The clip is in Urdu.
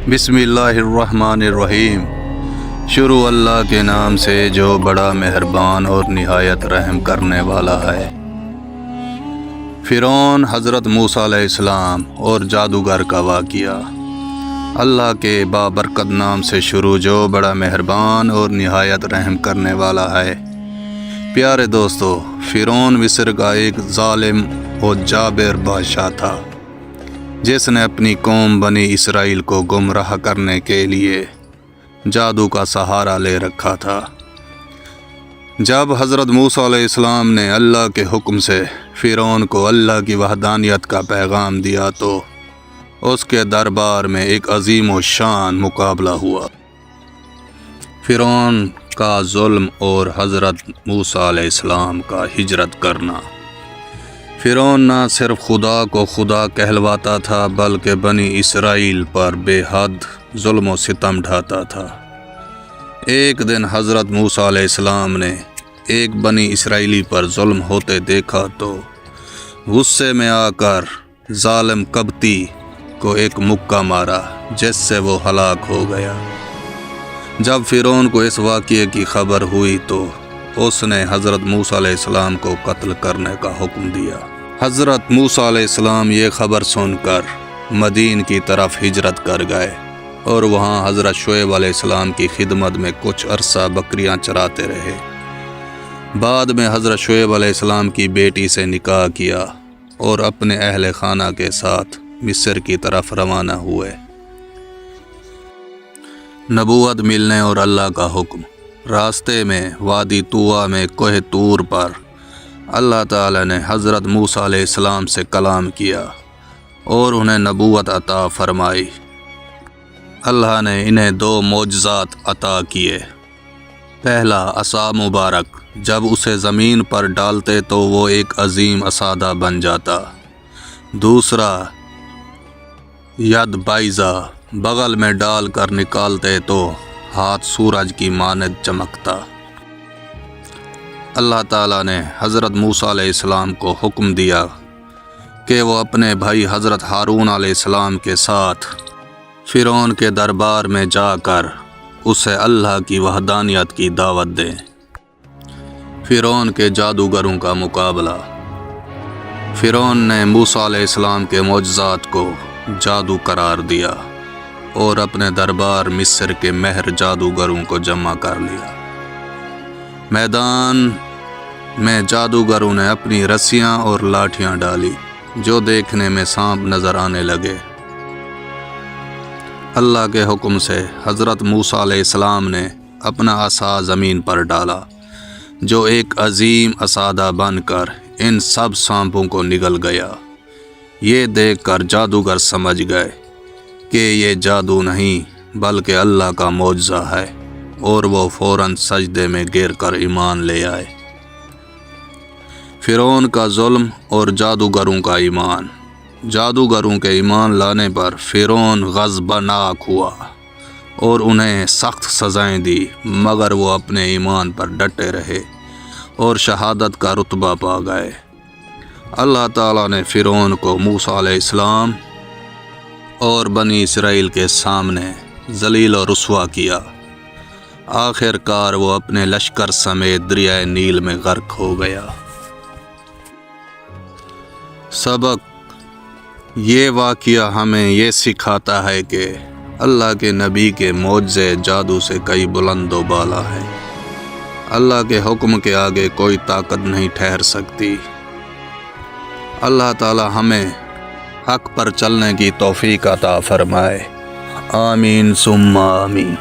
بسم اللہ الرحمن الرحیم۔ شروع اللہ کے نام سے جو بڑا مہربان اور نہایت رحم کرنے والا ہے۔ فرعون حضرت موسیٰ علیہ السلام اور جادوگر کا واقعہ۔ اللہ کے بابرکت نام سے شروع جو بڑا مہربان اور نہایت رحم کرنے والا ہے۔ پیارے دوستو، فرعون مصر کا ایک ظالم اور جابر بادشاہ تھا جس نے اپنی قوم بنی اسرائیل کو گمراہ کرنے کے لیے جادو کا سہارا لے رکھا تھا۔ جب حضرت موسیٰ علیہ السلام نے اللہ کے حکم سے فرعون کو اللہ کی وحدانیت کا پیغام دیا تو اس کے دربار میں ایک عظیم و شان مقابلہ ہوا۔ فرعون کا ظلم اور حضرت موسیٰ علیہ السلام کا ہجرت کرنا۔ فرعون نہ صرف خدا کو خدا کہلواتا تھا بلکہ بنی اسرائیل پر بے حد ظلم و ستم ڈھاتا تھا۔ ایک دن حضرت موسیٰ علیہ السلام نے ایک بنی اسرائیلی پر ظلم ہوتے دیکھا تو غصے میں آ کر ظالم قبطی کو ایک مکہ مارا جس سے وہ ہلاک ہو گیا۔ جب فرعون کو اس واقعے کی خبر ہوئی تو اس نے حضرت موسیٰ علیہ السلام کو قتل کرنے کا حکم دیا۔ حضرت موسیٰ علیہ السلام یہ خبر سن کر مدین کی طرف ہجرت کر گئے اور وہاں حضرت شعیب علیہ السلام کی خدمت میں کچھ عرصہ بکریاں چراتے رہے۔ بعد میں حضرت شعیب علیہ السلام کی بیٹی سے نکاح کیا اور اپنے اہل خانہ کے ساتھ مصر کی طرف روانہ ہوئے۔ نبوت ملنے اور اللہ کا حکم۔ راستے میں وادی طوٰ میں کوہ طور پر اللہ تعالی نے حضرت موسیٰ علیہ السلام سے کلام کیا اور انہیں نبوت عطا فرمائی۔ اللہ نے انہیں 2 معجزات عطا کیے۔ پہلا عصا مبارک، جب اسے زمین پر ڈالتے تو وہ ایک عظیم اسادہ بن جاتا۔ دوسرا ید بائزہ، بغل میں ڈال کر نکالتے تو ہاتھ سورج کی مانند چمکتا۔ اللہ تعالیٰ نے حضرت موسیٰ علیہ السلام کو حکم دیا کہ وہ اپنے بھائی حضرت ہارون علیہ السلام کے ساتھ فرعون کے دربار میں جا کر اسے اللہ کی وحدانیت کی دعوت دیں۔ فرعون کے جادوگروں کا مقابلہ۔ فرعون نے موسیٰ علیہ السلام کے معجزات کو جادو قرار دیا اور اپنے دربار مصر کے ماہر جادوگروں کو جمع کر لیا۔ میدان میں جادوگروں نے اپنی رسیاں اور لاٹھیاں ڈالی جو دیکھنے میں سانپ نظر آنے لگے۔ اللہ کے حکم سے حضرت موسیٰ علیہ السلام نے اپنا عصا زمین پر ڈالا جو ایک عظیم اسادہ بن کر ان سب سانپوں کو نگل گیا۔ یہ دیکھ کر جادوگر سمجھ گئے کہ یہ جادو نہیں بلکہ اللہ کا معجزہ ہے اور وہ فوراً سجدے میں گر کر ایمان لے آئے۔ فرعون کا ظلم اور جادوگروں کا ایمان۔ جادوگروں کے ایمان لانے پر فرعون غضبناک ہوا اور انہیں سخت سزائیں دی، مگر وہ اپنے ایمان پر ڈٹے رہے اور شہادت کا رتبہ پا گئے۔ اللہ تعالیٰ نے فرعون کو موسیٰ علیہ السلام اور بنی اسرائیل کے سامنے ذلیل و رسوا کیا۔ آخر کار وہ اپنے لشکر سمیت دریائے نیل میں غرق ہو گیا۔ سبق: یہ واقعہ ہمیں یہ سکھاتا ہے کہ اللہ کے نبی کے معجزے جادو سے کئی بلند و بالا ہیں۔ اللہ کے حکم کے آگے کوئی طاقت نہیں ٹھہر سکتی۔ اللہ تعالی ہمیں حق پر چلنے کی توفیق عطا فرمائے۔ آمین ثم آمین۔